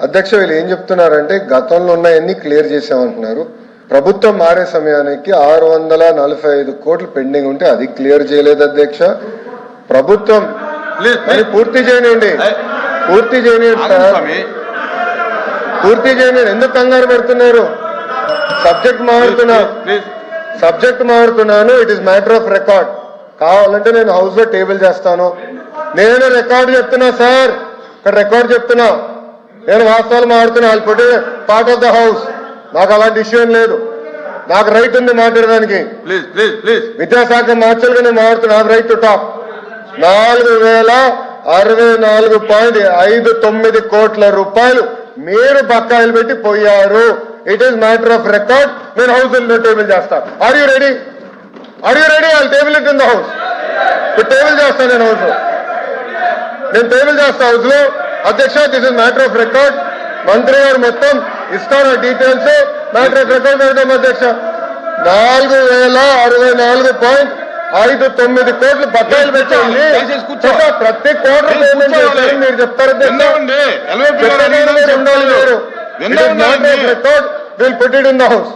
అధ్యక్ష వీళ్ళు ఏం చెప్తున్నారంటే గతంలో ఉన్నాయన్ని క్లియర్ చేసామంటున్నారు. ప్రభుత్వం మారే సమయానికి 645 కోట్లు పెండింగ్ ఉంటే అది క్లియర్ చేయలేదు అధ్యక్ష. ప్రభుత్వం పూర్తి చేయనండి, పూర్తి చేయనండి సార్, పూర్తి చేయనండి. ఎందుకు కంగారు పెడుతున్నారు? సబ్జెక్ట్ మారుతున్నాను. It is matter of record. కావాలంటే నేను హౌస్ లో టేబుల్ చేస్తాను. నేను రికార్డు చెప్తున్నా సార్, ఇక్కడ రికార్డు చెప్తున్నా. నేను వాస్తవాలు మారుతున్నా. I'll put part of the house. నాకు అలాంటి ఇష్యూ ఏం లేదు. నాకు రైట్ ఉంది మాట్లాడడానికి. విద్యాశాఖ మార్చాలుగా నేను మాట్లాడుతున్నా. నాకు రైట్ టు టాక్. 4064.59 కోట్ల రూపాయలు మీరు బకాయిలు పెట్టి పోయారు. It is matter of record. నేను హౌస్ లో టేబుల్ చేస్తాను. Are you ready? Are you ready? I table it in the house. Table చేస్తాను నేను హౌస్ లో. నేను టేబుల్ చేస్తా హౌస్ లో. అధ్యక్ష this is matter of record. మంత్రి గారు మొత్తం ఇస్తారు డీటెయిల్స్. మ్యాటర్ ఆఫ్ రికార్డ్ పెడతాం అధ్యక్ష. 4064.59 కోట్లు బకాయిలు పెట్టండి. ప్రతి కోట్ల పేమెంట్ చేస్తారని మీరు చెప్తారు అధ్యక్ష. Record will put it in the house.